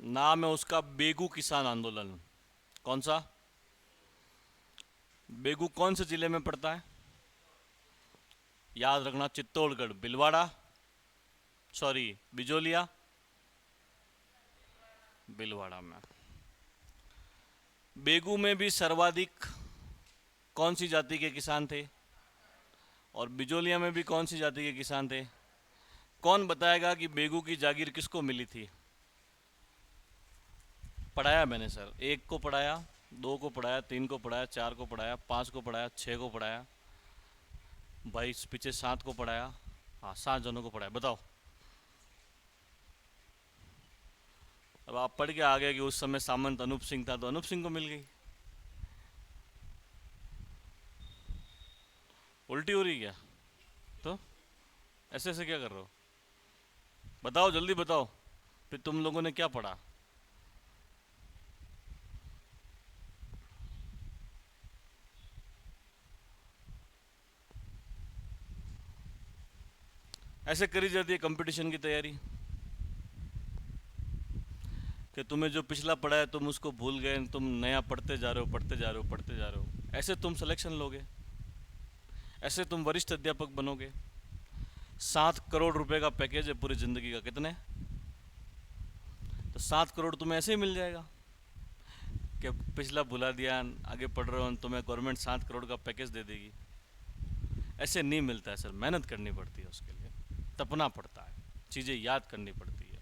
नाम है उसका बेगू किसान आंदोलन। कौन सा? बेगू कौन से जिले में पड़ता है? याद रखना, चित्तौड़गढ़, भिलवाड़ा, सॉरी बिजोलिया, भिलवाड़ा में। बेगू में भी सर्वाधिक कौन सी जाति के किसान थे? और बिजोलिया में भी कौन सी जाति के किसान थे? कौन बताएगा कि बेगू की जागीर किसको मिली थी? पढ़ाया मैंने सर, एक को पढ़ाया, दो को पढ़ाया, तीन को पढ़ाया, चार को पढ़ाया, पाँच को पढ़ाया, छः को पढ़ाया, भाई पीछे सात को पढ़ाया। हाँ, 7 जनों को पढ़ाया। बताओ। अब आप पढ़ के आ गए कि उस समय सामंत अनूप सिंह था तो अनूप सिंह को मिल गई। उल्टी हो रही क्या? तो ऐसे ऐसे क्या कर रहे हो? बताओ, जल्दी बताओ। फिर तुम लोगों ने क्या पढ़ा? ऐसे करी जाती है कंपटीशन की तैयारी कि तुम्हें जो पिछला पढ़ा है तुम उसको भूल गए, तुम नया पढ़ते जा रहे हो, पढ़ते जा रहे हो, पढ़ते जा रहे हो। ऐसे तुम सिलेक्शन लोगे, ऐसे तुम वरिष्ठ अध्यापक बनोगे। 7 करोड़ रुपए का पैकेज है पूरी जिंदगी का। कितने? तो 7 करोड़ तुम्हें ऐसे ही मिल जाएगा कि पिछला भुला दिया, आगे पढ़ रहे हो, तुम्हें गवर्नमेंट 7 करोड़ का पैकेज दे देगी। ऐसे नहीं मिलता है सर, मेहनत करनी पड़ती है उसके लिए, तपना पड़ता है, चीज़ें याद करनी पड़ती है,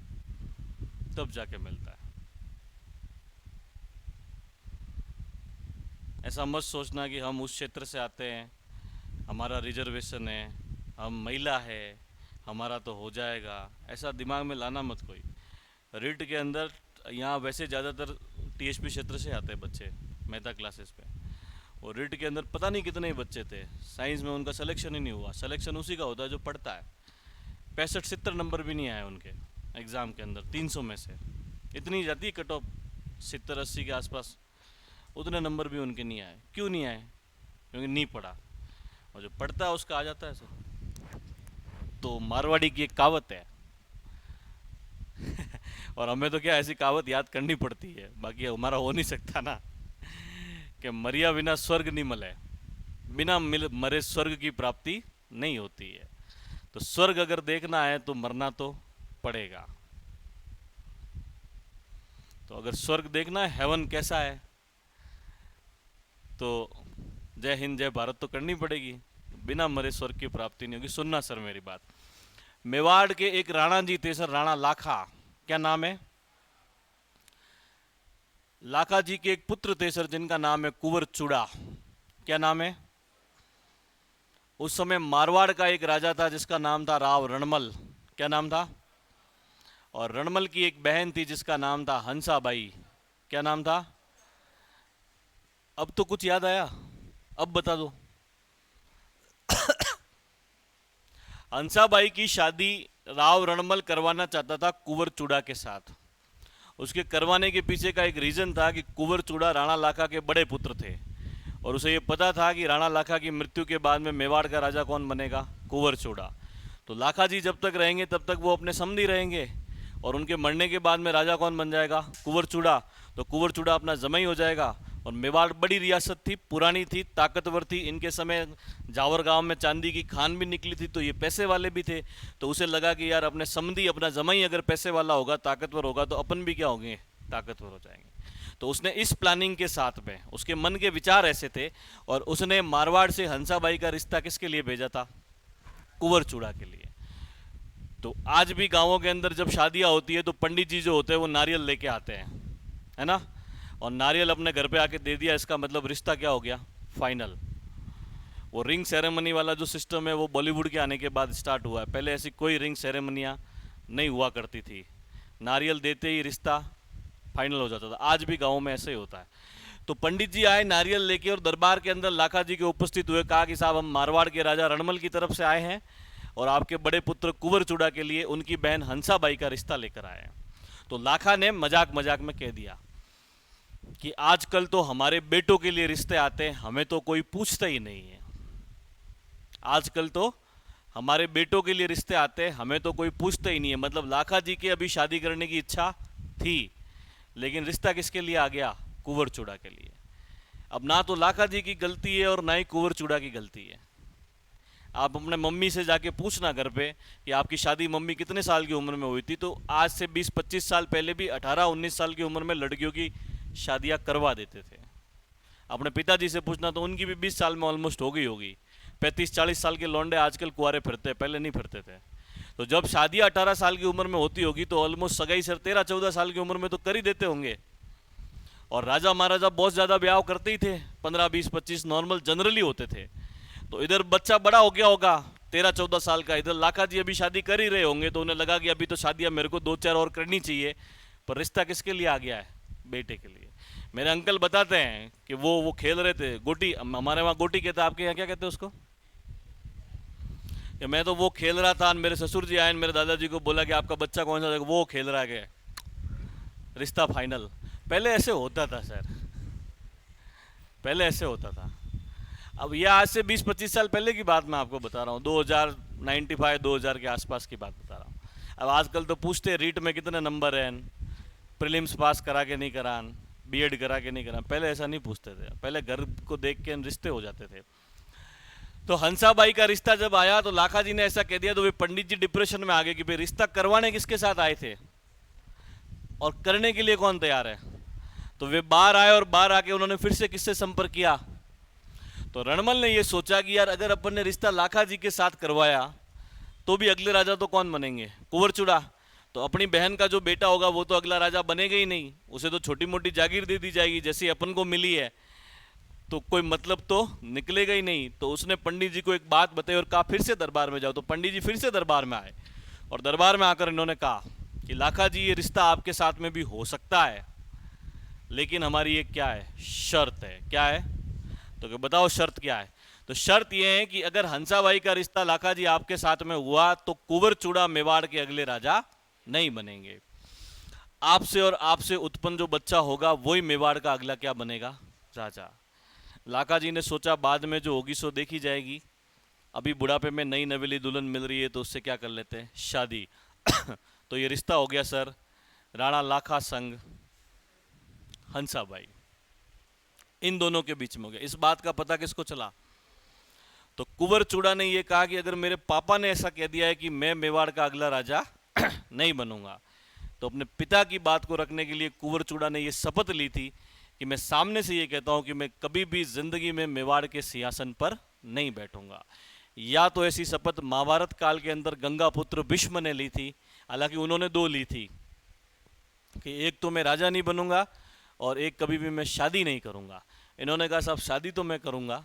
तब जाके मिलता है। ऐसा मत सोचना कि हम उस क्षेत्र से आते हैं, हमारा रिजर्वेशन है, हम महिला है, हमारा तो हो जाएगा। ऐसा दिमाग में लाना मत कोई। रिट के अंदर यहाँ वैसे ज़्यादातर टीएसपी क्षेत्र से आते हैं बच्चे मेहता क्लासेस पे, और रिट के अंदर पता नहीं कितने ही बच्चे थे। साइंस में उनका सिलेक्शन ही नहीं हुआ। सिलेक्शन उसी का होता है जो पढ़ता है। 65-70 नंबर भी नहीं आए उनके एग्ज़ाम के अंदर 300 में से। इतनी जाती है कट ऑफ, 70-80 के आसपास। उतने नंबर भी उनके नहीं आए। क्यों नहीं आए? क्योंकि नहीं पढ़ा। और जो पढ़ता है उसका आ जाता है सर। तो मारवाड़ी की एक कहावत है और हमें तो क्या ऐसी कहावत याद करनी पड़ती है, बाकी हमारा हो नहीं सकता ना, कि मरिया बिना स्वर्ग नहीं मले, बिना मरे स्वर्ग की प्राप्ति नहीं होती है। तो स्वर्ग अगर देखना है तो मरना तो पड़ेगा। तो अगर स्वर्ग देखना है, हेवन कैसा है, तो जय हिंद जय भारत तो करनी पड़ेगी। बिना मरे स्वर्ग की प्राप्ति नहीं होगी। सुनना सर मेरी बात। मेवाड़ के एक राणा जी थे सर, राणा लाखा। क्या नाम है? लाखा जी के एक पुत्र थे सर जिनका नाम है कुंवर चूड़ा। क्या नाम है? उस समय मारवाड़ का एक राजा था जिसका नाम था राव रणमल। क्या नाम था? और रणमल की एक बहन थी जिसका नाम था हंसाबाई। क्या नाम था? अब तो कुछ याद आया? अब बता दो। हंसाबाई की शादी राव रणमल करवाना चाहता था कुंवर चूड़ा के साथ। उसके करवाने के पीछे का एक रीज़न था कि कुंवर चूड़ा राणा लाखा के बड़े पुत्र थे, और उसे ये पता था कि राणा लाखा की मृत्यु के बाद में मेवाड़ का राजा कौन बनेगा? कुंवर चूड़ा। तो लाखा जी जब तक रहेंगे तब तक वो अपने समधी रहेंगे, और उनके मरने के बाद में राजा कौन बन जाएगा? कुंवर चूड़ा। तो कुंवर चूड़ा अपना जमाई हो जाएगा। और मेवाड़ बड़ी रियासत थी, पुरानी थी, ताकतवर थी। इनके समय जावर गांव में चांदी की खान भी निकली थी, तो ये पैसे वाले भी थे। तो उसे लगा कि यार अपने समधी, अपना जमाई अगर पैसे वाला होगा, ताकतवर होगा, तो अपन भी क्या होंगे? ताकतवर हो जाएंगे। तो उसने इस प्लानिंग के साथ में, उसके मन के विचार ऐसे थे, और उसने मारवाड़ से हंसाबाई का रिश्ता किसके लिए भेजा था? कुंवर चूड़ा के लिए। तो आज भी गांवों के अंदर जब शादियां होती है तो पंडित जी जो होते हैं वो नारियल लेके आते हैं, है ना? और नारियल अपने घर पे आके दे दिया, इसका मतलब रिश्ता क्या हो गया? फाइनल। वो रिंग सेरेमनी वाला जो सिस्टम है वो बॉलीवुड के आने के बाद स्टार्ट हुआ है। पहले ऐसी कोई रिंग सेरेमनियाँ नहीं हुआ करती थी। नारियल देते ही रिश्ता फाइनल हो जाता था। आज भी गाँव में ऐसे ही होता है। तो पंडित जी आए नारियल लेके, और दरबार के अंदर लाखा जी के उपस्थित हुए। कहा कि साहब, हम मारवाड़ के राजा रणमल की तरफ से आए हैं, और आपके बड़े पुत्र कुंवर चूड़ा के लिए उनकी बहन हंसाबाई का रिश्ता लेकर आए हैं। तो लाखा ने मजाक मजाक में कह दिया कि आजकल तो हमारे बेटों के लिए रिश्ते आते हैं, हमें तो कोई पूछता ही नहीं है। आजकल तो हमारे बेटों के लिए रिश्ते आते हैं, हमें तो कोई पूछता ही नहीं है। मतलब लाखा जी की अभी शादी करने की इच्छा थी, लेकिन रिश्ता किसके लिए आ गया? कुंवर चूड़ा के लिए। अब ना तो लाखा जी की गलती है और ना ही कुंवर चूड़ा की गलती है। आप अपने मम्मी से जाके पूछना घर पे कि आपकी शादी मम्मी कितने साल की उम्र में हुई थी, तो आज से 20-25 साल पहले भी 18-19 साल की उम्र में लड़कियों की शादियां करवा देते थे। अपने पिताजी से पूछना तो उनकी भी 20 साल में ऑलमोस्ट हो गई होगी। 35-40 साल के लौंडे आजकल कुंवारे फिरते हैं, पहले नहीं फिरते थे। तो जब शादियां 18 साल की उम्र में होती होगी तो ऑलमोस्ट सगाई सर 13-14 साल की उम्र में तो कर ही देते होंगे। और राजा महाराजा बहुत ज़्यादा ब्याह करते ही थे, 15-20-25 नॉर्मल जनरली होते थे। तो इधर बच्चा बड़ा हो गया होगा 13-14 साल का, इधर लाखा जी अभी शादी कर ही रहे होंगे, तो उन्हें लगा कि अभी तो शादियां मेरे को 2-4 और करनी चाहिए। पर रिश्ता किसके लिए आ गया है? बेटे के लिए। मेरे अंकल बताते हैं कि वो खेल रहे थे गोटी, हमारे वहाँ गोटी कहते हैं, आपके यहाँ क्या कहते हैं उसको? कि मैं तो वो खेल रहा था, मेरे ससुर जी आए, मेरे दादाजी को बोला कि आपका बच्चा कौन सा, वो खेल रहा है, रिश्ता फाइनल। पहले ऐसे होता था सर, पहले ऐसे होता था। अब ये आज से 20-25 साल पहले की बात मैं आपको बता रहा हूँ, 2095-2000 के आसपास की बात बता रहा हूँ। अब आजकल तो पूछते हैं रीट में कितने नंबर हैं, प्रीलिम्स पास करा के नहीं करान, बीएड करा के नहीं करान। पहले ऐसा नहीं पूछते थे, पहले घर को देख के रिश्ते हो जाते थे। तो हंसाबाई का रिश्ता जब आया तो लाखा जी ने ऐसा कह दिया तो वे पंडित जी डिप्रेशन में आ गए कि भाई रिश्ता करवाने किसके साथ आए थे और करने के लिए कौन तैयार है। तो वे बाहर आए और बाहर आके उन्होंने फिर से किससे संपर्क किया? तो रणमल ने यह सोचा कि यार अगर अपन ने रिश्ता लाखा जी के साथ करवाया तो भी अगले राजा तो कौन बनेंगे? कुंवर चूड़ा। तो अपनी बहन का जो बेटा होगा वो तो अगला राजा बनेगा ही नहीं, उसे तो छोटी मोटी जागीर दे दी जाएगी जैसी अपन को मिली है, तो कोई मतलब तो निकलेगा ही नहीं। तो उसने पंडित जी को एक बात बताई और कहा फिर से दरबार में जाओ। तो पंडित जी फिर से दरबार में आए और दरबार में आकर इन्होंने कहा कि लाखा जी ये रिश्ता आपके साथ में भी हो सकता है, लेकिन हमारी एक क्या है, शर्त है। क्या है? तो कि बताओ शर्त क्या है? तो शर्त यह है कि अगर हंसाबाई का रिश्ता लाखा जी आपके साथ में हुआ तो कुंवर चूड़ा मेवाड़ के अगले राजा नहीं बनेंगे। आपसे और आपसे उत्पन्न जो बच्चा होगा वही मेवाड़ का अगला क्या बनेगा? राजा। लाखा जी ने सोचा बाद में जो होगी सो देखी जाएगी, अभी बुढ़ापे में नई नवेली दुल्हन मिल रही है तो उससे क्या कर लेते हैं, शादी। तो ये रिश्ता हो गया सर राणा लाखा संग हंसाबाई, इन दोनों के बीच में हो गया। इस बात का पता किसको चला? तो कुंवर चूड़ा ने यह कहा कि अगर मेरे पापा ने ऐसा कह दिया है कि मैं मेवाड़ का अगला राजा नहीं बनूंगा, तो अपने पिता की बात को रखने के लिए कुंवर चूड़ा ने यह शपथ ली थी कि मैं सामने से ये कहता हूं कि मैं कभी भी जिंदगी में मेवाड़ के सिंहासन पर नहीं बैठूंगा। या तो ऐसी शपथ महाभारत काल के अंदर गंगा पुत्र भीष्म ने ली थी, हालांकि उन्होंने दो ली थी कि एक तो मैं राजा नहीं बनूंगा और एक कभी भी मैं शादी नहीं करूंगा। इन्होंने कहा साहब शादी तो मैं करूंगा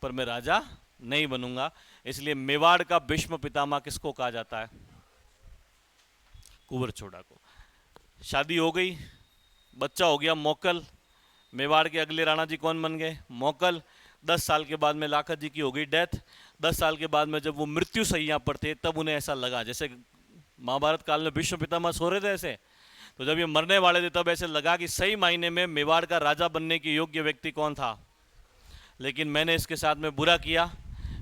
पर मैं राजा नहीं बनूंगा। इसलिए मेवाड़ का भीष्म पितामह किसको कहा जाता है? कुंवर चूड़ा को। शादी हो गई, बच्चा हो गया मौकल, मेवाड़ के अगले राणा जी कौन बन गए? मौकल। 10 साल के बाद में लाखा जी की हो गई डेथ। 10 साल के बाद में जब वो मृत्यु सैया पर थे तब उन्हें ऐसा लगा जैसे महाभारत काल में भीष्म पितामह सो रहे थे ऐसे, तो जब ये मरने वाले थे तब ऐसे लगा कि सही मायने में मेवाड़ का राजा बनने के योग्य व्यक्ति कौन था। लेकिन मैंने इसके साथ में बुरा किया,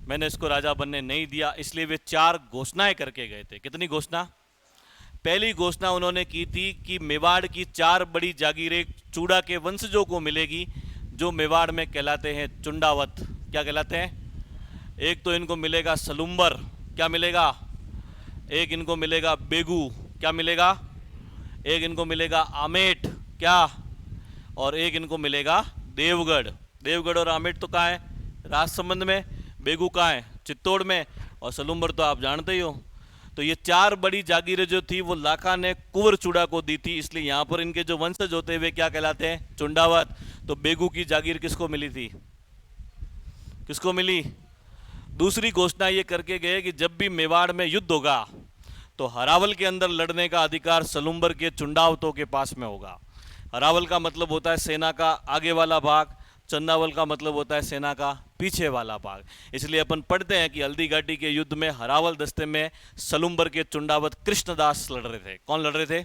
मैंने इसको राजा बनने नहीं दिया। इसलिए वे 4 घोषणाएं करके गए थे। कितनी घोषणा? पहली घोषणा उन्होंने की थी कि मेवाड़ की 4 बड़ी जागीरें चूड़ा के वंशजों को मिलेगी जो मेवाड़ में कहलाते हैं चुंडावत। क्या कहलाते हैं? एक तो इनको मिलेगा सलुम्बर, क्या मिलेगा? एक इनको मिलेगा बेगू, क्या मिलेगा? एक इनको मिलेगा आमेट, क्या? और एक इनको मिलेगा देवगढ़। देवगढ़ और आमेट तो कहाँ है? राजसमंद में। बेगू कहाँ है? चित्तौड़ में। और सलुम्बर तो आप जानते ही हो। तो ये 4 बड़ी जागीरें जो थी वो लाखा ने कुंवर चूड़ा को दी थी, इसलिए यहाँ पर इनके जो वंशज होते वे क्या कहलाते हैं? चुंडावत। तो बेगू की जागीर किसको मिली थी? किसको मिली? दूसरी घोषणा ये करके गए कि जब भी मेवाड़ में युद्ध होगा तो हरावल के अंदर लड़ने का अधिकार सलुम्बर के चुंडावतों के पास में होगा। हरावल का मतलब होता है सेना का आगे वाला भाग, चंदावल का मतलब होता है सेना का पीछे वाला भाग। इसलिए अपन पढ़ते हैं कि हल्दी घाटी के युद्ध में हरावल दस्ते में सलुम्बर के चुंडावत कृष्णदास लड़ रहे थे। कौन लड़ रहे थे?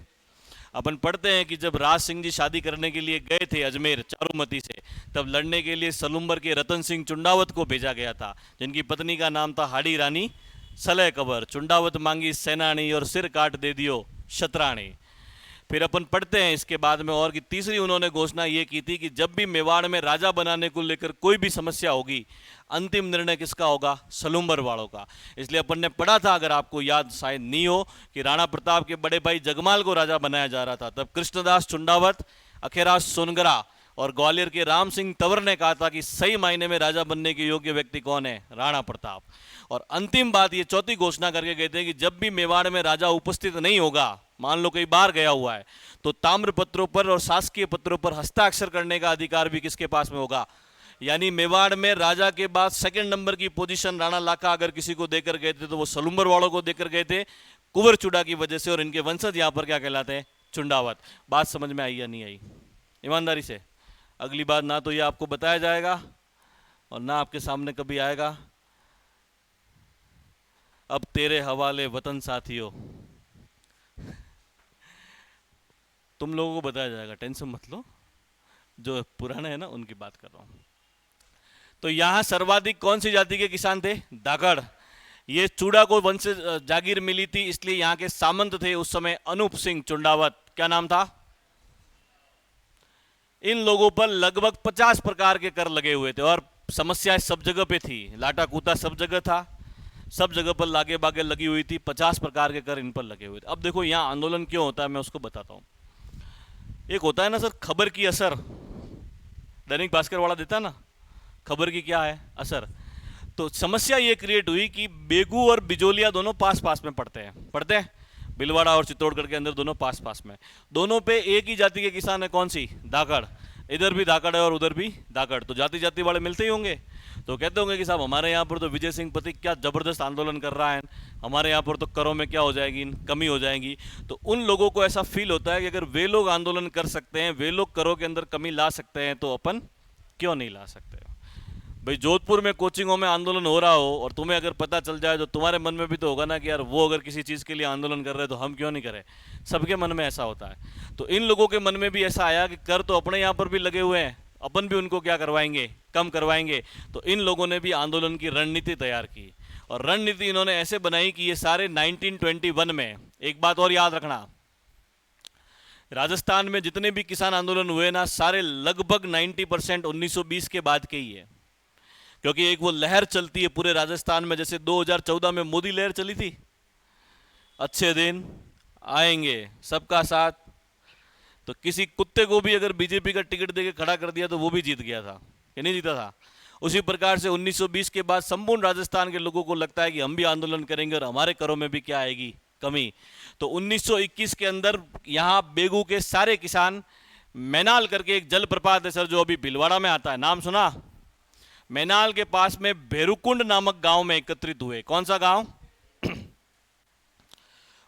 अपन पढ़ते हैं कि जब राज सिंह जी शादी करने के लिए गए थे अजमेर चारुमती से, तब लड़ने के लिए सलुम्बर के रतन सिंह चुंडावत को भेजा गया था, जिनकी पत्नी का नाम था हाड़ी रानी सलह कबर। चुंडावत मांगी सेनानी और सिर काट दे दियो शतरानी। फिर अपन पढ़ते हैं इसके बाद में और कि तीसरी उन्होंने घोषणा ये की थी कि जब भी मेवाड़ में राजा बनाने को लेकर कोई भी समस्या होगी, अंतिम निर्णय किसका होगा? सलूम्बर वालों का। इसलिए अपन ने पढ़ा था, अगर आपको याद शायद नहीं हो, कि राणा प्रताप के बड़े भाई जगमाल को राजा बनाया जा रहा था। तब कृष्णदास चुंडावत, अखेराज सोनगरा और ग्वालियर के राम सिंह तंवर ने कहा था कि सही मायने में राजा बनने के योग्य व्यक्ति कौन है? राणा प्रताप। और अंतिम बात ये चौथी घोषणा करके कहते हैं कि जब भी मेवाड़ में राजा उपस्थित नहीं होगा, मान लो कई बार गया हुआ है, तो ताम्र पत्रों पर और शासकीय पत्रों पर हस्ताक्षर करने का अधिकार भी किसके पास में होगा? यानी मेवाड़ में राजा के बाद सेकंड नंबर की पोजीशन राणा लाखा अगर किसी को देकर गए थे तो वो सलूम्बर वालों को देकर गए थे, कुंवर चुड़ा की वजह से। और इनके वंशज यहाँ पर क्या कहलाते हैं? चुंडावत। बात समझ में आई या नहीं आई? ईमानदारी से अगली बार ना तो ये आपको बताया जाएगा और ना आपके सामने कभी आएगा। अब तेरे हवाले वतन साथियों, तुम लोगों को बताया जाएगा, टेंशन मत लो। जो पुराने हैं ना उनकी बात कर रहा हूं। तो यहां सर्वाधिक कौन सी जाति के किसान थे? दागड़। ये चूड़ा को वंश जागीर मिली थी, इसलिए यहाँ के सामंत थे उस समय अनूप सिंह चुंडावत। क्या नाम था? इन लोगों पर लगभग 50 प्रकार के कर लगे हुए थे और समस्याएं सब जगह पे थी। लाटा कूटा सब जगह था, सब जगह पर लागे बागे लगी हुई थी। 50 प्रकार के कर इन पर लगे हुए थे। अब देखो यहाँ आंदोलन क्यों होता है, मैं उसको बताता हूँ। एक होता है ना सर खबर की असर, दैनिक भास्कर वाला देता है ना, खबर की क्या है असर। तो समस्या ये क्रिएट हुई कि बेगू और बिजोलिया दोनों पास पास में पड़ते हैं, भीलवाड़ा और चित्तौड़गढ़ के अंदर दोनों पास पास में। दोनों पे एक ही जाति के किसान है, कौन सी? दागड़। इधर भी दागड़ है और उधर भी दागड़, तो जाति जाति वाले मिलते ही होंगे। तो कहते होंगे कि साहब हमारे यहाँ पर तो विजय सिंह पथिक क्या जबरदस्त आंदोलन कर रहा है, हमारे यहाँ पर तो करों में क्या हो जाएगी, कमी हो जाएगी। तो उन लोगों को ऐसा फील होता है कि अगर वे लोग आंदोलन कर सकते हैं, वे लोग करों के अंदर कमी ला सकते हैं, तो अपन क्यों नहीं ला सकते? भाई जोधपुर में कोचिंगों में आंदोलन हो रहा हो और तुम्हें अगर पता चल जाए तो तुम्हारे मन में भी तो होगा ना कि यार वो अगर किसी चीज़ के लिए आंदोलन कर रहे हैं तो हम क्यों नहीं करें। सबके मन में ऐसा होता है। तो इन लोगों के मन में भी ऐसा आया कि कर तो अपने यहाँ पर भी लगे हुए हैं, अपन भी उनको क्या करवाएंगे, कम करवाएंगे। तो इन लोगों ने भी आंदोलन की रणनीति तैयार की और रणनीति इन्होंने ऐसे बनाई कि ये सारे 1921 में, एक बात और याद रखना, राजस्थान में जितने भी किसान आंदोलन हुए ना, सारे लगभग 90% 1920 के बाद के ही है। क्योंकि एक वो लहर चलती है पूरे राजस्थान में, जैसे 2014 में मोदी लहर चली थी, अच्छे दिन आएंगे सबका साथ। तो किसी कुत्ते को भी अगर बीजेपी का टिकट देके खड़ा कर दिया तो वो भी जीत गया था, कि नहीं जीता था? उसी प्रकार से 1920 के बाद संपूर्ण राजस्थान के लोगों को लगता है कि हम भी आंदोलन करेंगे और हमारे करों में भी क्या आएगी, कमी। तो 1921 के अंदर यहाँ बेगू के सारे किसान मैनाल करके एक जलप्रपात है सर, जो अभी भीलवाड़ा में आता है, नाम सुना? मैनाल के पास में भेरुकुंड नामक गांव में एकत्रित हुए। कौन सा गांव?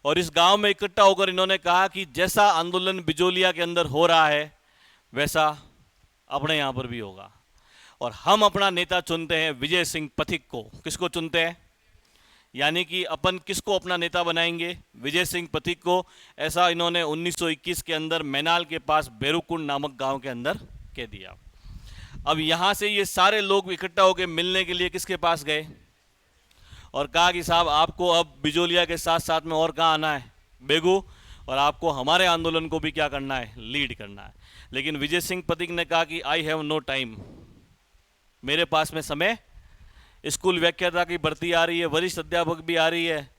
और इस गांव में इकट्ठा होकर इन्होंने कहा कि जैसा आंदोलन बिजोलिया के अंदर हो रहा है वैसा अपने यहां पर भी होगा और हम अपना नेता चुनते हैं विजय सिंह पथिक को। किसको चुनते हैं? यानी कि अपन किसको अपना नेता बनाएंगे? विजय सिंह पथिक को। ऐसा इन्होंने 1921 के अंदर मैनाल के पास भेरुकुंड नामक गांव के अंदर कह दिया। अब यहां से ये सारे लोग इकट्ठा होकर मिलने के लिए किसके पास गए और कहा कि साहब आपको अब बिजोलिया के साथ साथ में और कहाँ आना है? बेगू। और आपको हमारे आंदोलन को भी क्या करना है? लीड करना है। लेकिन विजय सिंह पथिक ने कहा कि आई हैव नो टाइम, मेरे पास में समय, स्कूल व्याख्याता की भर्ती आ रही है, वरिष्ठ अध्यापक भी आ रही है,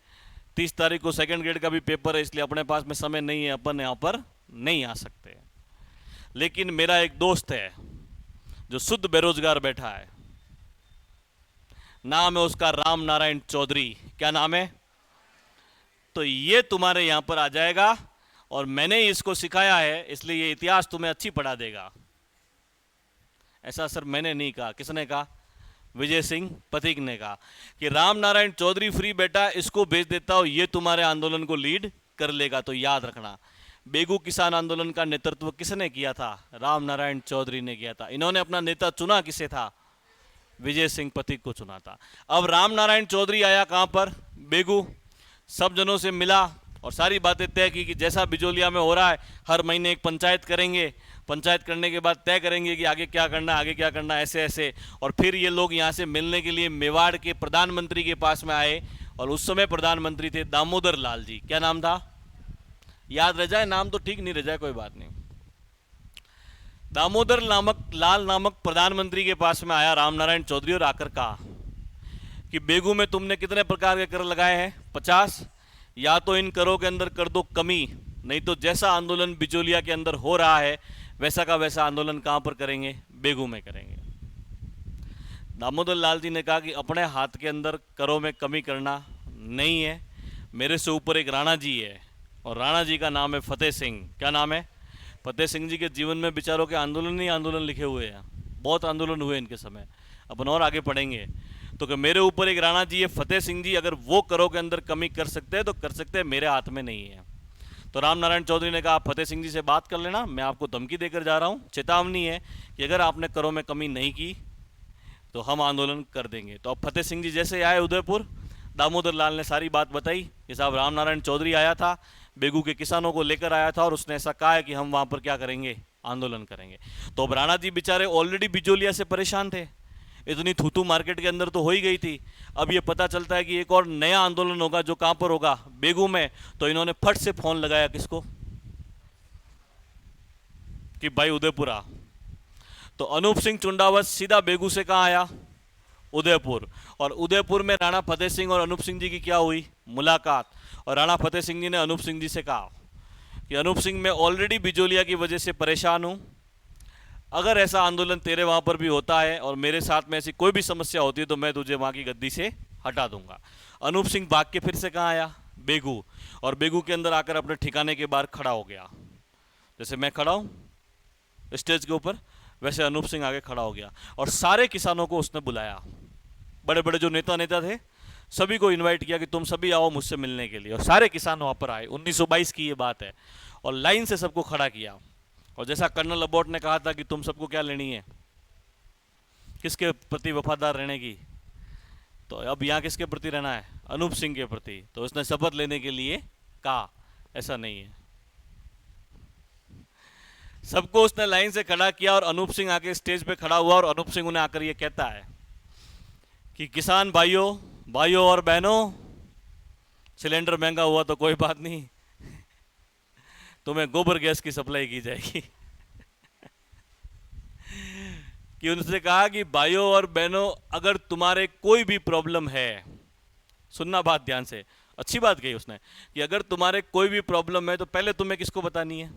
30 तारीख को सेकंड ग्रेड का भी पेपर है, इसलिए अपने पास में समय नहीं है, अपन यहाँ पर नहीं आ सकते। लेकिन मेरा एक दोस्त है जो शुद्ध बेरोजगार बैठा है, नाम है उसका राम नारायण चौधरी। क्या नाम है? तो ये तुम्हारे यहां पर आ जाएगा और मैंने ही इसको सिखाया है, इसलिए ये इतिहास तुम्हें अच्छी पढ़ा देगा। ऐसा सर मैंने नहीं कहा, किसने कहा? विजय सिंह पथिक ने कहा कि राम नारायण चौधरी फ्री बेटा, इसको भेज देता हूं, ये तुम्हारे आंदोलन को लीड कर लेगा। तो याद रखना, बेगू किसान आंदोलन का नेतृत्व किसने किया था? राम नारायण चौधरी ने किया था। इन्होंने अपना नेता चुना किसे था? विजय सिंह पथिक को चुना था। अब राम नारायण चौधरी आया कहां पर? बेगू। सब जनों से मिला और सारी बातें तय की कि जैसा बिजोलिया में हो रहा है, हर महीने एक पंचायत करेंगे, पंचायत करने के बाद तय करेंगे कि आगे क्या करना है, आगे क्या करना है, ऐसे ऐसे। और फिर ये लोग यहाँ से मिलने के लिए मेवाड़ के प्रधानमंत्री के पास में आए और उस समय प्रधानमंत्री थे दामोदर लाल जी। क्या नाम था? याद रह जाए, नाम तो ठीक नहीं रह जाए, कोई बात नहीं। दामोदर लाल नामक प्रधानमंत्री के पास में आया रामनारायण चौधरी और आकर कहा कि बेगू में तुमने कितने प्रकार के कर लगाए हैं? 50। या तो इन करों के अंदर कर दो कमी, नहीं तो जैसा आंदोलन बिचौलिया के अंदर हो रहा है वैसा का वैसा आंदोलन कहां पर करेंगे? बेगू में करेंगे। दामोदर लाल जी ने कहा कि अपने हाथ के अंदर करों में कमी करना नहीं है, मेरे से ऊपर एक राणा जी है और राणा जी का नाम है फतेह सिंह। क्या नाम है? फतेह सिंह जी के जीवन में बेचारों के आंदोलन ही आंदोलन लिखे हुए हैं, बहुत आंदोलन हुए इनके समय, अपन और आगे पढ़ेंगे। तो कि मेरे ऊपर एक राणा जी है फतेह सिंह जी, अगर वो करों के अंदर कमी कर सकते हैं तो कर सकते हैं, मेरे हाथ में नहीं है। तो रामनारायण चौधरी ने कहा आप फतेह सिंह जी से बात कर लेना, मैं आपको धमकी देकर जा रहा हूँ, चेतावनी है कि अगर आपने करों में कमी नहीं की तो हम आंदोलन कर देंगे। तो अब फतेह सिंह जी जैसे आए उदयपुर, दामोदर लाल ने सारी बात बताई कि साहब रामनारायण चौधरी आया था, बेगू के किसानों को लेकर आया था और उसने ऐसा कहा है कि हम वहाँ पर क्या करेंगे? आंदोलन करेंगे। तो अब राणा जी बेचारे ऑलरेडी बिचौलिया से परेशान थे, इतनी थूथू मार्केट के अंदर तो हो ही गई थी। अब ये पता चलता है कि एक और नया आंदोलन होगा जो कहाँ पर होगा? बेगू में। तो इन्होंने फट से फोन लगाया किसको? कि भाई उदयपुर आ। तो अनूप सिंह चुंडावत सीधा बेगू से कहाँ आया? उदयपुर। और उदयपुर में राणा फतेह सिंह और अनूप सिंह जी की क्या हुई? मुलाकात। और राणा फतेह सिंह जी ने अनूप सिंह जी से कहा कि अनूप सिंह, मैं ऑलरेडी बिचौलिया की वजह से परेशान हूँ, अगर ऐसा आंदोलन तेरे वहाँ पर भी होता है और मेरे साथ में ऐसी कोई भी समस्या होती है तो मैं तुझे वहाँ की गद्दी से हटा दूंगा। अनूप सिंह भाग के फिर से कहाँ आया? बेगू। और बेगू के अंदर आकर अपने ठिकाने के बाहर खड़ा हो गया, जैसे मैं खड़ा हूँ स्टेज के ऊपर, वैसे अनूप सिंह आगे खड़ा हो गया और सारे किसानों को उसने बुलाया, बड़े बड़े जो नेता थे सभी को इनवाइट किया कि तुम सभी आओ मुझसे मिलने के लिए। और सारे किसान वहाँ पर आए, 1922 की ये बात है, और लाइन से सबको खड़ा किया। और जैसा कर्नल अबॉट ने कहा था कि तुम सबको क्या लेनी है, किसके प्रति वफादार रहने की, तो अब यहाँ किसके प्रति रहना है? अनूप सिंह के प्रति। तो उसने शपथ लेने के लिए कहा, ऐसा नहीं है। सबको उसने लाइन से खड़ा किया और अनूप सिंह आके स्टेज पे खड़ा हुआ और अनूप सिंह उन्हें आकर ये कहता है कि किसान भाइयों और बहनों, सिलेंडर महंगा हुआ तो कोई बात नहीं, तुम्हें गोबर गैस की सप्लाई की जाएगी। कि उनसे कहा कि भाइयों और बहनों, अगर तुम्हारे कोई भी प्रॉब्लम है, सुनना बात ध्यान से, अच्छी बात कही उसने, कि अगर तुम्हारे कोई भी प्रॉब्लम है तो पहले तुम्हें किसको बतानी है?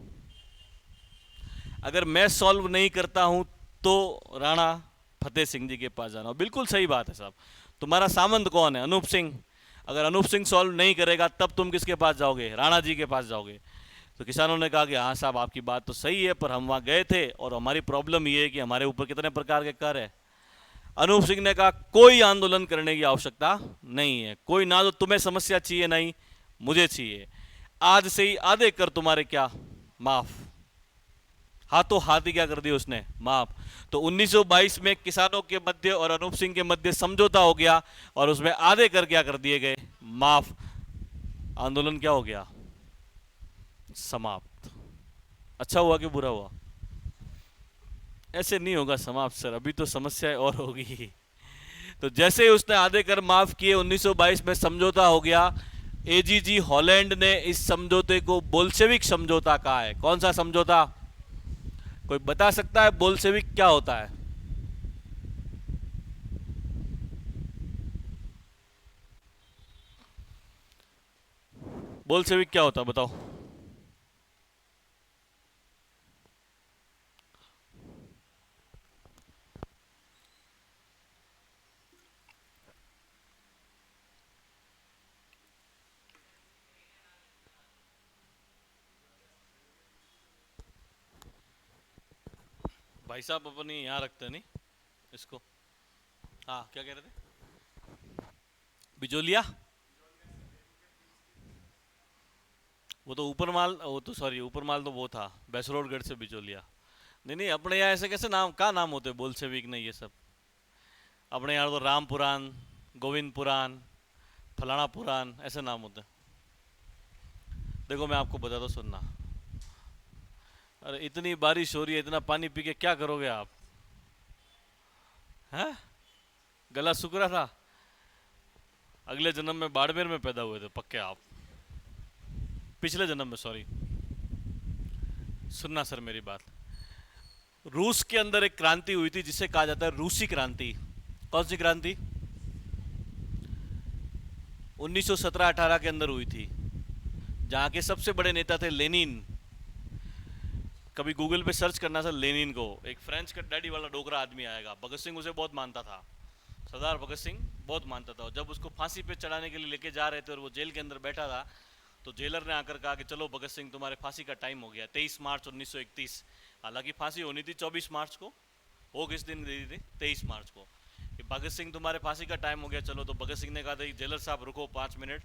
अगर मैं सॉल्व नहीं करता हूं तो राणा फतेह सिंह जी के पास जाना। बिल्कुल सही बात है साहब, तुम्हारा सामंत कौन है? अनूप सिंह। अगर अनूप सिंह सॉल्व नहीं करेगा तब तुम किसके पास जाओगे? राणा जी के पास जाओगे। तो किसानों ने कहा कि हाँ साहब आपकी बात तो सही है, पर हम वहाँ गए थे और हमारी प्रॉब्लम ये है कि हमारे ऊपर कितने प्रकार के कर है। अनूप सिंह ने कहा कोई आंदोलन करने की आवश्यकता नहीं है, कोई ना तो तुम्हें समस्या चाहिए ना ही मुझे चाहिए, आज से ही आधे कर तुम्हारे क्या माफ। हाथों हाथ ही क्या कर दिया उसने? माफ। तो 1922 में किसानों के मध्य और अनूप सिंह के मध्य समझौता हो गया और उसमें आधे कर क्या कर दिए गए? माफ। आंदोलन क्या हो गया? समाप्त। अच्छा हुआ कि बुरा हुआ? ऐसे नहीं होगा समाप्त सर, अभी तो समस्या और होगी। तो जैसे ही उसने आधे कर माफ किए, 1922 में समझौता हो गया। एजीजी हॉलैंड ने इस समझौते को बोल्शेविक समझौता कहा है। कौन सा समझौता? कोई बता सकता है बोल्शेविक क्या होता है? बोल्शेविक क्या होता है बताओ? भाई साहब अपनी यहाँ रखते नहीं इसको। हाँ क्या कह रहे थे? बिजोलिया? वो तो ऊपर माल, वो तो सॉरी ऊपर माल तो वो था बैसरोडगढ़ से बिचौलिया। नहीं नहीं, अपने यहाँ ऐसे कैसे नाम, क्या नाम होते बोल्शेविक नहीं ये सब? अपने यहाँ तो राम पुराण, गोविंद पुराण, फलाना पुराण, ऐसे नाम होते हैं। देखो मैं आपको बताता हूँ, सुनना। अरे इतनी बारिश हो रही है, इतना पानी पी के क्या करोगे आप? हैं? गला सूख रहा था? अगले जन्म में बाड़मेर में पैदा हुए थे पक्के आप। पिछले जन्म में, सॉरी, सुनना सर मेरी बात। रूस के अंदर एक क्रांति हुई थी जिसे कहा जाता है रूसी क्रांति। कौन सी क्रांति? 1917-18 के अंदर हुई थी, जहां के सबसे बड़े नेता थे लेनिन। कभी गूगल पे सर्च करना सर लेनिन को, एक फ्रेंच का डैडी वाला डोगरा आदमी आएगा। भगत सिंह उसे बहुत मानता था, सरदार भगत सिंह बहुत मानता था। और जब उसको फांसी पे चढ़ाने के लिए लेके जा रहे थे और वो जेल के अंदर बैठा था, तो जेलर ने आकर कहा कि चलो भगत सिंह तुम्हारे फांसी का टाइम हो गया, 23 मार्च 1931। हालांकि फांसी होनी थी 24 मार्च को, वो किस दिन दी थी? 23 मार्च को। कि भगत सिंह तुम्हारे फांसी का टाइम हो गया, चलो। तो भगत सिंह ने कहा था कि जेलर साहब रुको 5 मिनट,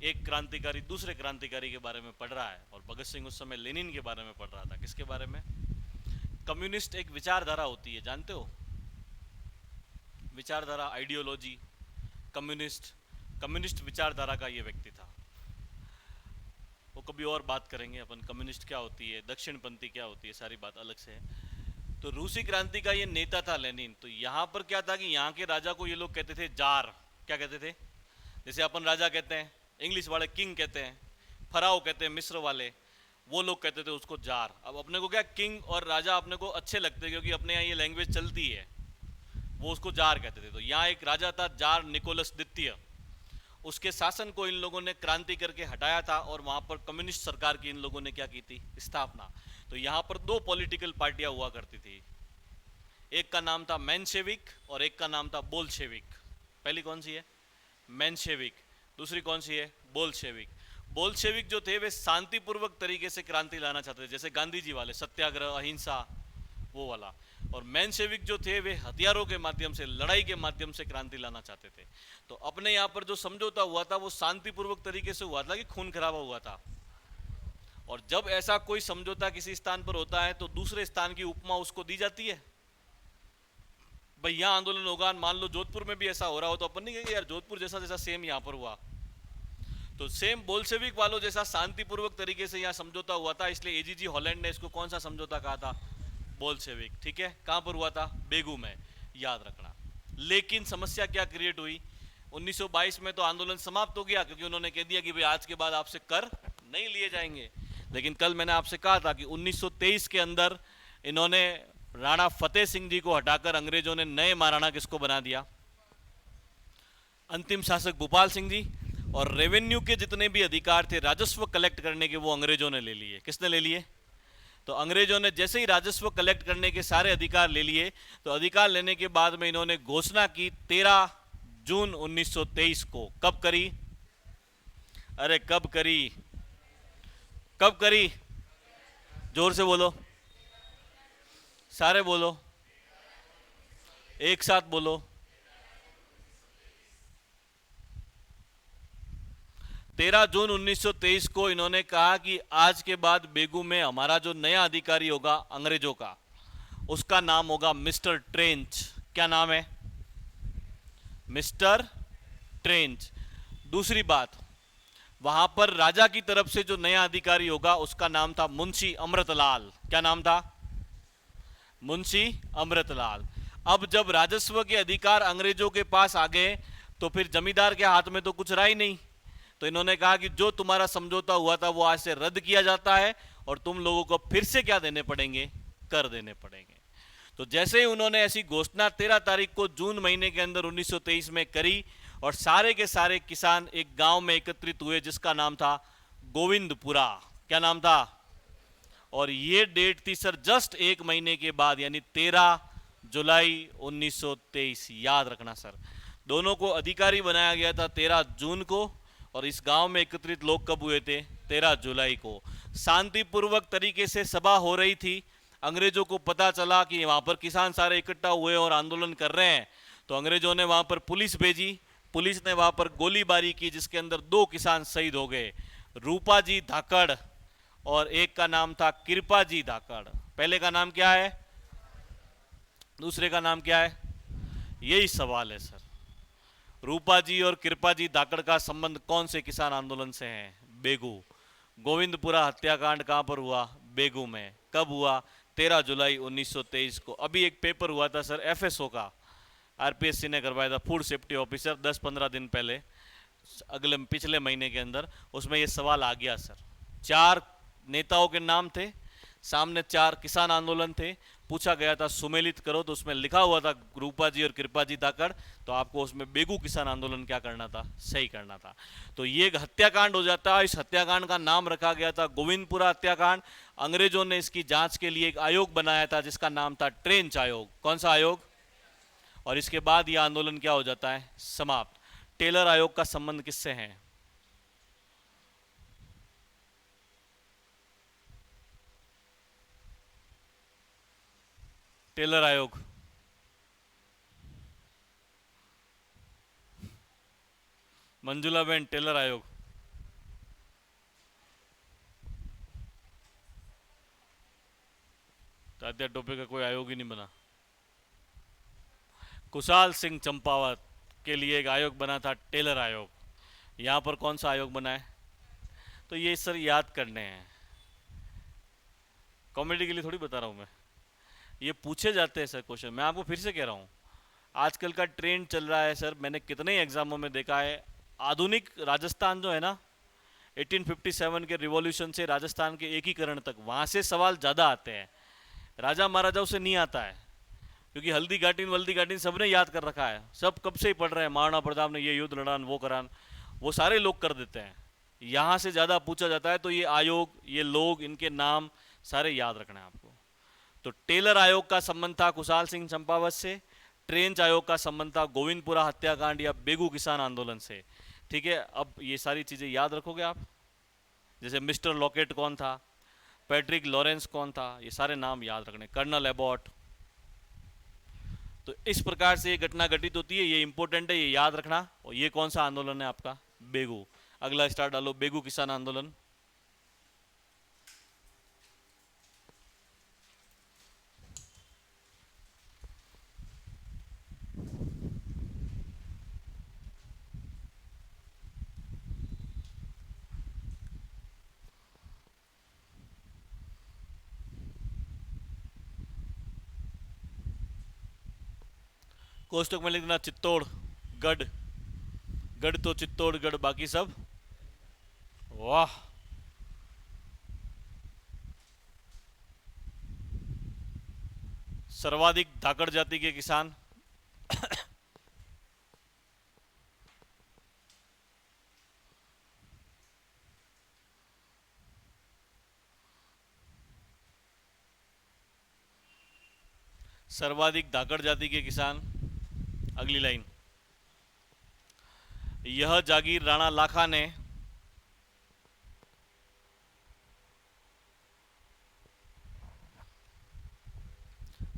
एक क्रांतिकारी दूसरे क्रांतिकारी के बारे में पढ़ रहा है। और भगत सिंह उस समय लेनिन के बारे में पढ़ रहा था। किसके बारे में? कम्युनिस्ट एक विचारधारा होती है, जानते हो? विचारधारा, आइडियोलॉजी, कम्युनिस्ट विचारधारा का ये व्यक्ति था। वो कभी और बात करेंगे अपन, कम्युनिस्ट क्या होती है, दक्षिणपंथी क्या होती है, सारी बात अलग से है। तो रूसी क्रांति का ये नेता था लेनिन। तो यहाँ पर क्या था कि यहाँ के राजा को ये लोग कहते थे जार। क्या कहते थे? जैसे अपन राजा कहते हैं, इंग्लिश वाले किंग कहते हैं, फराओ कहते हैं मिस्र वाले, वो लोग कहते थे उसको जार। अब अपने को क्या, किंग और राजा अपने को अच्छे लगते हैं क्योंकि अपने यहाँ ये लैंग्वेज चलती है, वो उसको जार कहते थे। तो यहाँ एक राजा था जार निकोलस द्वितीय, उसके शासन को इन लोगों ने क्रांति करके हटाया था और वहां पर कम्युनिस्ट सरकार की इन लोगों ने क्या की थी? स्थापना। तो यहाँ पर दो पॉलिटिकल पार्टियां हुआ करती थी, एक का नाम था मेंशेविक और एक का नाम था बोल्शेविक। पहली कौन सी है? मेंशेविक। दूसरी कौन सी है? बोल्शेविक। बोल्शेविक जो थे वे शांतिपूर्वक तरीके से क्रांति लाना चाहते थे, जैसे गांधी जी वाले, सत्याग्रह, अहिंसा, वो वाला। और मेंशेविक जो थे वे हथियारों के माध्यम से, लड़ाई के माध्यम से क्रांति लाना चाहते थे। तो अपने यहाँ पर जो समझौता हुआ था वो शांतिपूर्वक तरीके से हुआ था कि खून खराबा हुआ था। और जब ऐसा कोई समझौता किसी स्थान पर होता है तो दूसरे स्थान की उपमा उसको दी जाती है। भाई यहाँ आंदोलन होगा, मान लो जोधपुर में भी ऐसा हो रहा हो, तो अपन नहीं कहेंगे यार जोधपुर जैसा जैसा सेम यहाँ पर हुआ। तो सेम बोल्शेविक वालों जैसा शांतिपूर्वक तरीके से यहाँ समझौता हुआ था, इसलिए एजीजी हॉलैंड ने इसको कौन सा समझौता कहा था? बोल्शेविक। ठीक है, कहां पर हुआ था? बेगू में, याद रखना। लेकिन समस्या क्या क्रिएट हुई? 1922 में तो आंदोलन समाप्त हो गया क्योंकि उन्होंने कह दिया कि भाई आज के बाद आपसे कर नहीं लिए जाएंगे। लेकिन कल मैंने आपसे कहा था कि 1923 के अंदर इन्होंने राणा फतेह सिंह जी को हटाकर अंग्रेजों ने नए महाराणा किसको बना दिया? अंतिम शासक भूपाल सिंह जी। और रेवेन्यू के जितने भी अधिकार थे राजस्व कलेक्ट करने के, वो अंग्रेजों ने ले लिए। किसने ले लिए? तो अंग्रेजों ने जैसे ही राजस्व कलेक्ट करने के सारे अधिकार ले लिए, तो अधिकार लेने के बाद में इन्होंने घोषणा की 13 जून 1923 को। कब करी? अरे कब करी? कब करी? जोर से बोलो, सारे बोलो, एक साथ बोलो। 13 जून 1923 को इन्होंने कहा कि आज के बाद बेगू में हमारा जो नया अधिकारी होगा अंग्रेजों का, उसका नाम होगा मिस्टर ट्रेंच। क्या नाम है? Mister trench. दूसरी बात, वहां पर राजा की तरफ से जो नया अधिकारी होगा उसका नाम था मुंशी अमृतलाल। क्या नाम था? मुंशी अमृतलाल। अब जब राजस्व के अधिकार अंग्रेजों के पास आ गए तो फिर जमींदार के हाथ में तो कुछ रहा ही नहीं। तो इन्होंने कहा कि जो तुम्हारा समझौता हुआ था वो आज से रद्द किया जाता है और तुम लोगों को फिर से क्या देने पड़ेंगे? कर देने पड़ेंगे। तो जैसे ही उन्होंने ऐसी घोषणा 13 तारीख को जून महीने के अंदर 1923 में करी और सारे के सारे किसान एक गांव में एकत्रित हुए जिसका नाम था गोविंदपुरा। क्या नाम था? और ये डेट थी सर जस्ट एक महीने के बाद, यानी 13 जुलाई 1923। याद रखना सर, दोनों को अधिकारी बनाया गया था 13 जून को और इस गांव में एकत्रित लोग कब हुए थे? 13 जुलाई को। शांतिपूर्वक तरीके से सभा हो रही थी। अंग्रेजों को पता चला कि वहां पर किसान सारे इकट्ठा हुए और आंदोलन कर रहे हैं, तो अंग्रेजों ने वहां पर पुलिस भेजी। पुलिस ने वहां पर गोलीबारी की जिसके अंदर 2 किसान शहीद हो गए, रूपाजी धाकड़ और एक का नाम था कृपाजी धाकड़। पहले का नाम क्या है? दूसरे का नाम क्या है? यही सवाल है सर। रूपाजी और कृपाजी धाकड़ का संबंध कौन से किसान आंदोलन से है? बेगू। गोविंदपुरा हत्याकांड कहां पर हुआ? बेगू में। कब हुआ? 13 जुलाई 1923 को। अभी एक पेपर हुआ था सर एफएसओ का, आरपीएससी ने करवाया था, फूड सेफ्टी ऑफिसर, 10-15 दिन पहले, पिछले महीने के अंदर। उसमें ये सवाल आ गया सर 4 नेताओं के नाम थे, सामने 4 किसान आंदोलन थे। पूछा गया था सुमेलित करो, तो उसमें लिखा हुआ था रूपा जी और कृपा जी धाकड़, तो आपको उसमें बेगू किसान आंदोलन क्या करना था, सही करना था। तो ये एक हत्याकांड हो जाता है। इस हत्याकांड का नाम रखा गया था गोविंदपुरा हत्याकांड। अंग्रेजों ने इसकी जांच के लिए एक आयोग बनाया था जिसका नाम था ट्रेंच आयोग। कौन सा आयोग? और इसके बाद यह आंदोलन क्या हो जाता है, समाप्त। टेलर आयोग का संबंध किससे है? टेलर आयोग, मंजुला बेन, टेलर आयोग। तात्या टोपे का कोई आयोग ही नहीं बना। कुशाल सिंह चंपावत के लिए एक आयोग बना था, टेलर आयोग। यहां पर कौन सा आयोग बना है? तो ये सर याद करने हैं, कॉमेडी के लिए थोड़ी बता रहा हूं मैं। ये पूछे जाते हैं सर क्वेश्चन, मैं आपको फिर से कह रहा हूं। आजकल का ट्रेंड चल रहा है सर, मैंने कितने ही एग्जामों में देखा है। आधुनिक राजस्थान जो है ना, 1857 के रिवॉल्यूशन से राजस्थान के एकीकरण तक, वहां से सवाल ज़्यादा आते हैं, राजा महाराजाओं से नहीं आता है। क्योंकि हल्दी घाटीन वल्दी घाटीन सबने याद कर रखा है, सब कब से ही पढ़ रहे हैं, महाराणा प्रताप ने ये युद्ध लड़ान वो करान, वो सारे लोग कर देते हैं। यहाँ से ज़्यादा पूछा जाता है, तो ये आयोग, ये लोग, इनके नाम सारे याद रखना है आपको। तो टेलर आयोग का संबंध था कुशाल सिंह चंपावत से, ट्रेंच आयोग का संबंध था गोविंदपुरा हत्याकांड या बेगू किसान आंदोलन से। ठीक है, अब ये सारी चीज़ें याद रखोगे आप। जैसे मिस्टर लॉकेट कौन था, पैट्रिक लॉरेंस कौन था, ये सारे नाम याद रखने, कर्नल एबॉट। तो इस प्रकार से ये घटना घटित होती है, ये इंपॉर्टेंट है, ये याद रखना। और ये कौन सा आंदोलन है आपका? बेगू। अगला स्टार डालो, बेगू किसान आंदोलन। कोष्टक में लिख देना चित्तौड़गढ़। गढ़ तो चित्तौड़गढ़, बाकी सब वाह। सर्वाधिक धाकड़ जाति के किसान, सर्वाधिक धाकड़ जाति के किसान। अगली लाइन, यह जागीर राणा लाखा ने,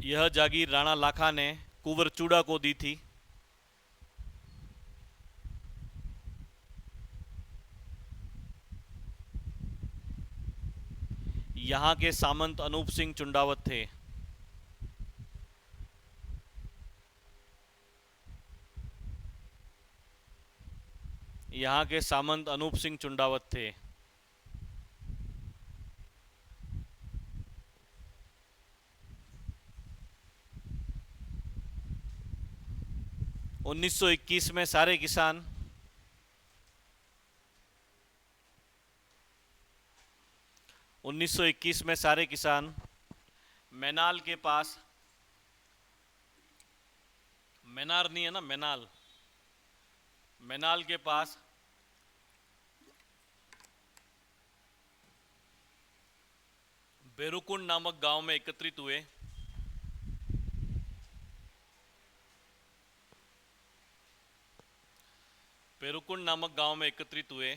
यह जागीर राणा लाखा ने कुंवर चूड़ा को दी थी। यहां के सामंत अनूप सिंह चुंडावत थे। यहां के सामंत अनूप सिंह चुंडावत थे। 1921 में सारे किसान, 1921 में सारे किसान मैनाल के पास, मैनार नहीं है ना, मैनाल, मैनाल के पास बेरुकुंड नामक गांव में एकत्रित हुए। बेरुकुंड नामक गांव में एकत्रित हुए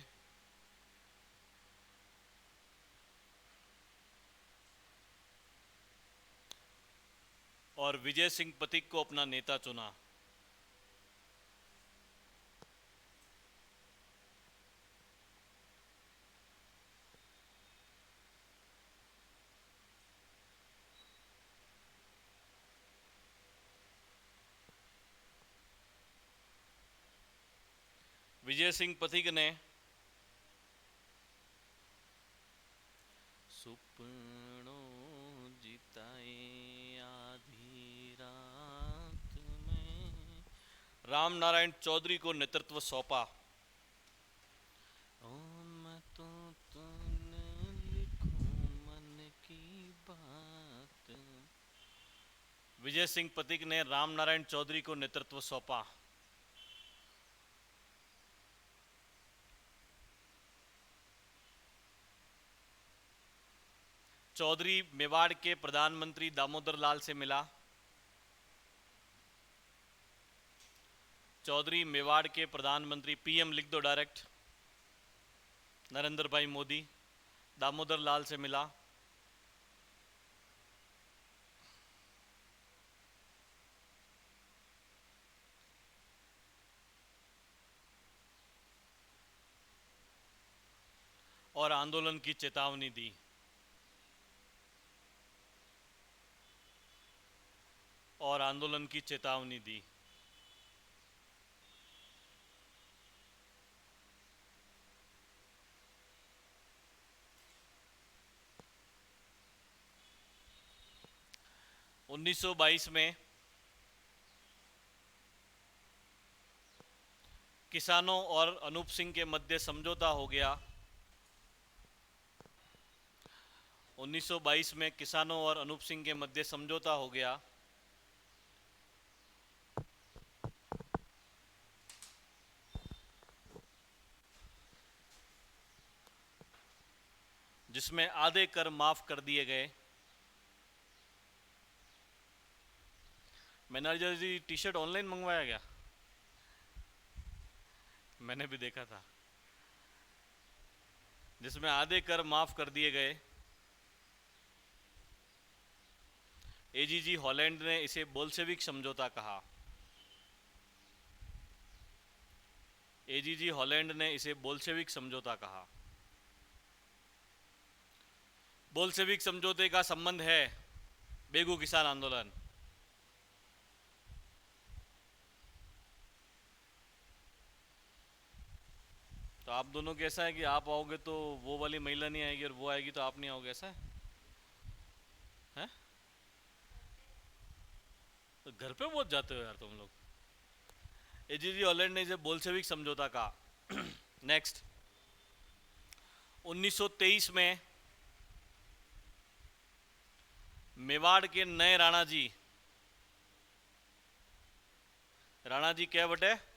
और विजय सिंह पथिक को अपना नेता चुना। विजय सिंह पथिक ने सुपनों जिताए आधी रात में, राम नारायण चौधरी को नेतृत्व सौंपा। ओ मैं तो तूने विजय सिंह पथिक ने रामनारायण चौधरी को नेतृत्व सौंपा। चौधरी मेवाड़ के प्रधानमंत्री दामोदर लाल से मिला। चौधरी मेवाड़ के प्रधानमंत्री, पीएम लिख दो डायरेक्ट, नरेंद्र भाई मोदी दामोदर लाल से मिला। और आंदोलन की चेतावनी दी। और आंदोलन की चेतावनी दी। उन्नीस सौ 22 में किसानों और अनूप सिंह के मध्य समझौता हो गया। 1922 में किसानों और अनूप सिंह के मध्य समझौता हो गया, जिसमें आधे कर माफ कर दिए गए। मैंने जी टी शर्ट ऑनलाइन मंगवाया क्या? मैंने भी देखा था। जिसमें आधे कर माफ कर दिए गए। एजीजी हॉलैंड ने इसे बोल्शेविक समझौता कहा। एजीजी हॉलैंड ने इसे बोल्शेविक समझौता कहा। बोल्शेविक समझौते का संबंध है बेगू किसान आंदोलन। तो आप दोनों को ऐसा है कि आप आओगे तो वो वाली महिला नहीं आएगी और वो आएगी तो आप नहीं आओगे, ऐसा है? तो घर पे बहुत जाते हो यार तुम लोग। एजीजी हॉलैंड ने इसे बोल्शेविक समझौता कहा। नेक्स्ट, 1923 में मेवाड़ के नए राणा जी क्या बटे?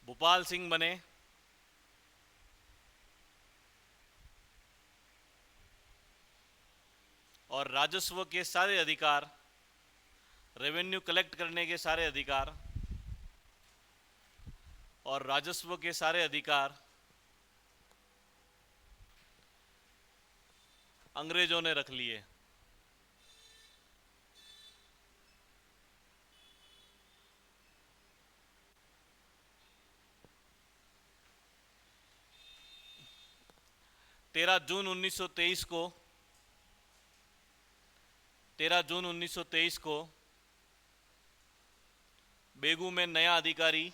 भूपाल सिंह बने। और राजस्व के सारे अधिकार, रेवेन्यू कलेक्ट करने के सारे अधिकार और राजस्व के सारे अधिकार अंग्रेजों ने रख लिए। तेरह जून 1923 को बेगू में नया अधिकारी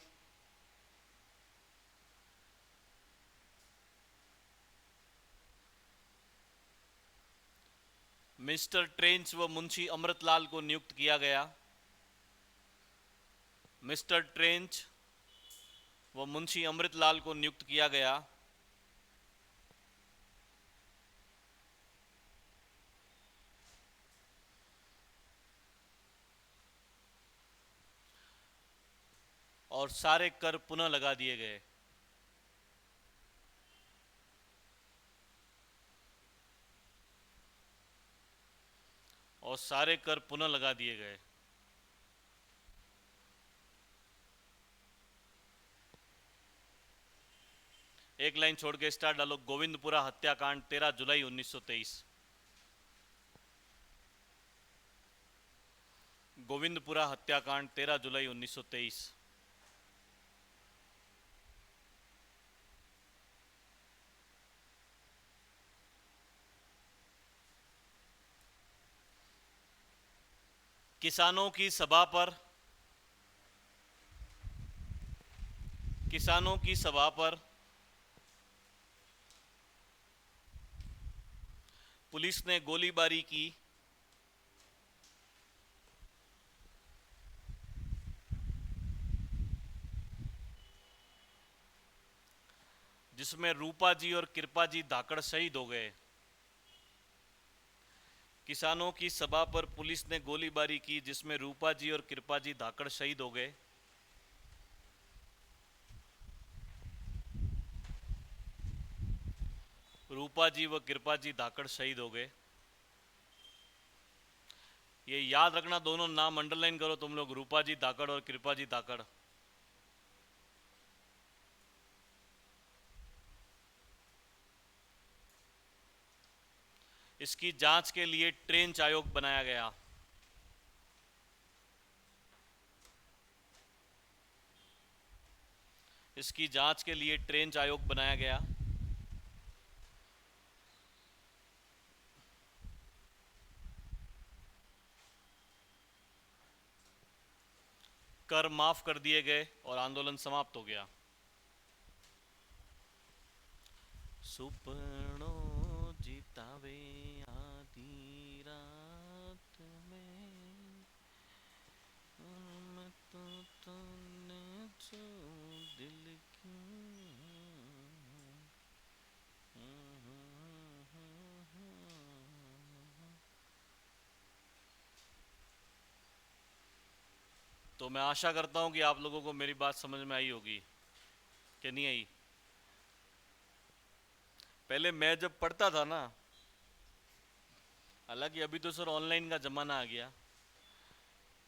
मिस्टर ट्रेंच व मुंशी अमृतलाल को नियुक्त किया गया। मिस्टर ट्रेंच व मुंशी अमृतलाल को नियुक्त किया गया। और सारे कर पुनः लगा दिए गए। और सारे कर पुनः लगा दिए गए। एक लाइन छोड़ के स्टार डालो। गोविंदपुरा हत्याकांड 13 जुलाई 1923। गोविंदपुरा हत्याकांड 13 जुलाई 1923। किसानों की सभा पर पुलिस ने गोलीबारी की। जिसमें रूपा जी और कृपा जी धाकड़ शहीद हो गए। किसानों की सभा पर पुलिस ने गोलीबारी की जिसमें रूपा जी और कृपा जी धाकड़ शहीद हो गए। रूपा जी व कृपा जी धाकड़ शहीद हो गए। ये याद रखना, दोनों नाम अंडरलाइन करो तुम लोग, रूपा जी धाकड़ और कृपा जी धाकड़। इसकी जांच के लिए ट्रेंच आयोग बनाया गया। इसकी जांच के लिए ट्रेंच आयोग बनाया गया। कर माफ कर दिए गए और आंदोलन समाप्त हो गया। सुपनों जितावे आधी रात में, मैं तो तूने जो दिल की। तो मैं आशा करता हूं कि आप लोगों को मेरी बात समझ में आई होगी कि नहीं आई। पहले मैं जब पढ़ता था ना, हालांकि अभी तो सर ऑनलाइन का ज़माना आ गया,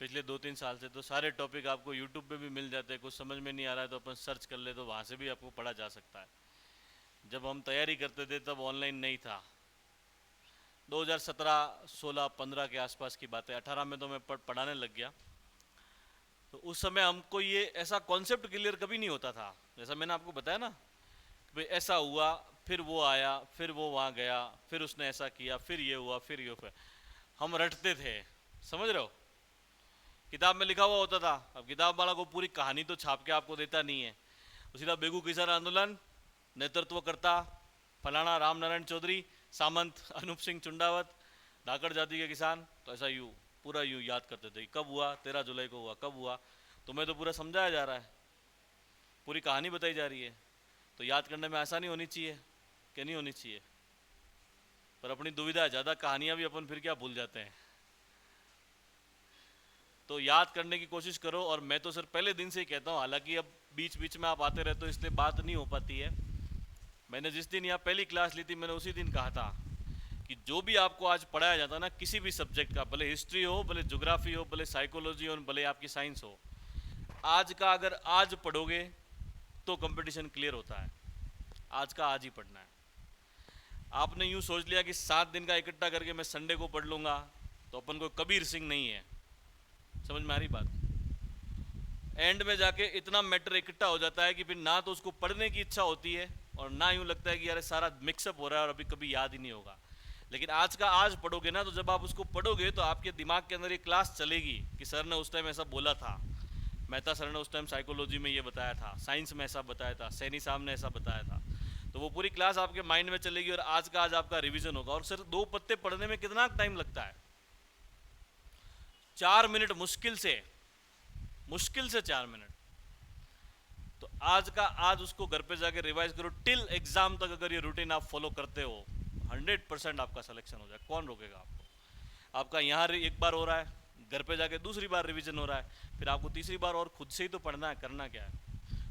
पिछले 2-3 साल से तो सारे टॉपिक आपको यूट्यूब पे भी मिल जाते हैं। कुछ समझ में नहीं आ रहा है तो अपन सर्च कर ले तो वहाँ से भी आपको पढ़ा जा सकता है। जब हम तैयारी करते थे तब ऑनलाइन नहीं था। 2017, 16, 15 के आसपास की बात है। 18 में तो मैं पढ़ाने लग गया। तो उस समय हमको ये ऐसा कॉन्सेप्ट क्लियर कभी नहीं होता था। जैसा मैंने आपको बताया ना, भाई ऐसा हुआ, फिर वो आया, फिर वो वहाँ गया, फिर उसने ऐसा किया, फिर ये हुआ, फिर ये हुआ। हम रटते थे, समझ रहे हो। किताब में लिखा हुआ होता था। अब किताब वाला को पूरी कहानी तो छाप के आपको देता नहीं है। वो सीधा बेगू किसान आंदोलन नेतृत्व करता फलाना राम नारायण चौधरी, सामंत अनूप सिंह चुंडावत, धाकड़ जाति के किसान। तो ऐसा यूँ पूरा यूँ याद करते थे। कब हुआ, 13 जुलाई को हुआ, कब हुआ। तुम्हें तो पूरा समझाया जा रहा है, पूरी कहानी बताई जा रही है। तो याद करने में आसानी होनी चाहिए कि नहीं होनी चाहिए। पर अपनी दुविधा है, ज़्यादा कहानियाँ भी अपन फिर क्या भूल जाते हैं। तो याद करने की कोशिश करो। और मैं तो सर पहले दिन से ही कहता हूँ, हालांकि अब बीच बीच में आप आते रहते हो इसलिए बात नहीं हो पाती है। मैंने जिस दिन यहाँ पहली क्लास ली थी, मैंने उसी दिन कहा था कि जो भी आपको आज पढ़ाया जाता है ना, किसी भी सब्जेक्ट का, भले हिस्ट्री हो, भले ज्योग्राफी हो, भले साइकोलॉजी हो, भले आपकी साइंस हो, आज का अगर आज पढ़ोगे तो कंपटीशन क्लियर होता है। आज का आज ही पढ़ना है। आपने यूँ सोच लिया कि 7 दिन का इकट्ठा करके मैं संडे को पढ़ लूँगा, तो अपन को कबीर सिंह नहीं है। समझ में आ रही बात। एंड में जाके इतना मैटर इकट्ठा हो जाता है कि फिर ना तो उसको पढ़ने की इच्छा होती है और ना यूँ लगता है कि यार सारा मिक्सअप हो रहा है और अभी कभी याद ही नहीं होगा। लेकिन आज का आज पढ़ोगे ना, तो जब आप उसको पढ़ोगे तो आपके दिमाग के अंदर ये क्लास चलेगी कि सर ने उस टाइम ऐसा बोला था, मेहता सर ने उस टाइम साइकोलॉजी में ये बताया था, साइंस में ऐसा बताया था, सैनी साहब ने ऐसा बताया था। तो वो पूरी क्लास आपके माइंड में चलेगी और आज का आज आपका रिवीजन होगा। और सर 2 पत्ते पढ़ने में कितना टाइम लगता है? 4 मिनट, मुश्किल से 4 मिनट। तो आज का आज उसको घर पे जाके रिवाइज करो टिल एग्जाम तक। अगर ये रूटीन आप फॉलो करते हो, 100% आपका सिलेक्शन हो जाए। कौन रोकेगा आपको? आपका यहाँ एक बार हो रहा है, घर पे जाके दूसरी बार रिवीजन हो रहा है, फिर आपको तीसरी बार और खुद से ही तो पढ़ना है। करना क्या है?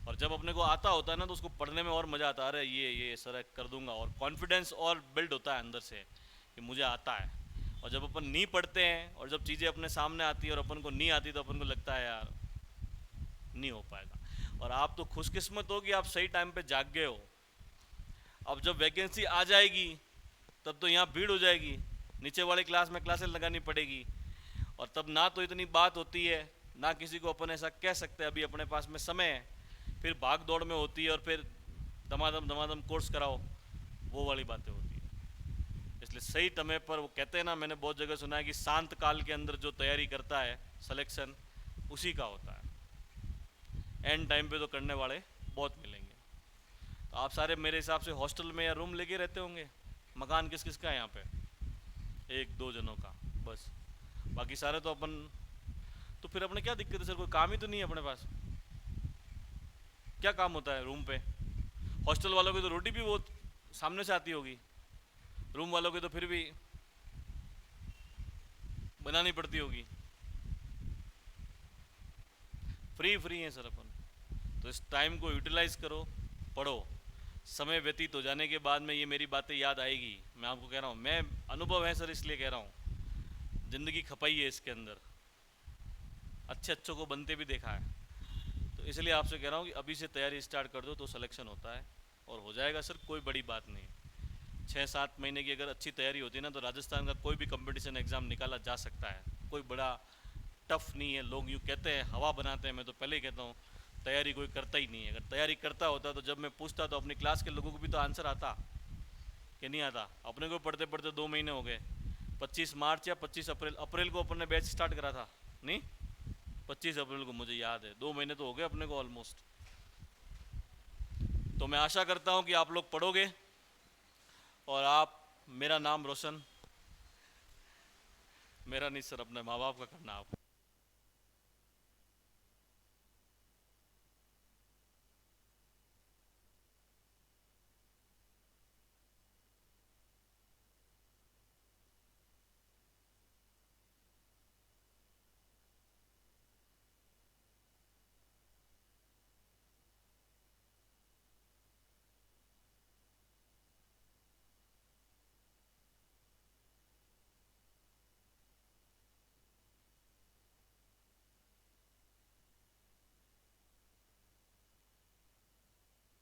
और जब अपने को आता होता है ना, तो उसको पढ़ने में और मज़ा आता है। अरे ये सर कर दूंगा, और कॉन्फिडेंस और बिल्ड होता है अंदर से कि मुझे आता है। और जब अपन नहीं पढ़ते हैं और जब चीज़ें अपने सामने आती है और अपन को नहीं आती, तो अपन को लगता है यार नहीं हो पाएगा। और आप तो खुशकिस्मत हो कि आप सही टाइम पे जाग गए हो। अब जब वैकेंसी आ जाएगी तब तो यहाँ भीड़ हो जाएगी, नीचे वाली क्लास में क्लासेस लगानी पड़ेगी। और तब ना तो इतनी बात होती है, ना किसी को अपन ऐसा कह सकते हैं अभी अपने पास में समय है। फिर भाग दौड़ में होती है और फिर दमादम कोर्स कराओ, वो वाली बातें होती है। इसलिए सही समय पर, वो कहते हैं ना, मैंने बहुत जगह सुना है कि शांत काल के अंदर जो तैयारी करता है सिलेक्शन उसी का होता है। एंड टाइम पे तो करने वाले बहुत मिलेंगे। तो आप सारे मेरे हिसाब से हॉस्टल में या रूम लेके रहते होंगे। मकान किस किस का है यहाँ पे? 1-2 जनों का बस, बाकी सारे तो अपन। तो फिर अपने क्या दिक्कत है सर? कोई काम ही तो नहीं है अपने पास। क्या काम होता है रूम पे? हॉस्टल वालों की तो रोटी भी वो सामने से आती होगी, रूम वालों की तो फिर भी बनानी पड़ती होगी। फ्री है सर अपन। तो इस टाइम को यूटिलाइज करो, पढ़ो। समय व्यतीत हो जाने के बाद में ये मेरी बातें याद आएगी। मैं आपको कह रहा हूँ, मैं अनुभव है सर, इसलिए कह रहा हूँ। जिंदगी खपाई है इसके अंदर, अच्छे अच्छों को बनते भी देखा है। तो इसलिए आपसे कह रहा हूँ कि अभी से तैयारी स्टार्ट कर दो तो सिलेक्शन होता है और हो जाएगा सर, कोई बड़ी बात नहीं। 6-7 महीने की अगर अच्छी तैयारी होती है ना, तो राजस्थान का कोई भी कंपटीशन एग्ज़ाम निकाला जा सकता है। कोई बड़ा टफ नहीं है। लोग यूँ कहते हैं, हवा बनाते हैं, मैं तो पहले ही कहता हूँ तैयारी कोई करता ही नहीं है। अगर तैयारी करता होता तो जब मैं पूछता तो अपनी क्लास के लोगों को भी तो आंसर आता कि नहीं आता। अपने को पढ़ते पढ़ते 2 महीने हो गए। 25 मार्च या 25 अप्रैल, अप्रैल को अपन ने बैच स्टार्ट करा था नहीं, 25 अप्रैल को मुझे याद है। 2 महीने तो हो गए अपने को ऑलमोस्ट। तो मैं आशा करता हूँ कि आप लोग पढ़ोगे और आप मेरा नाम रोशन, मेरा नहीं सर, अपने माँ बाप का करना आप।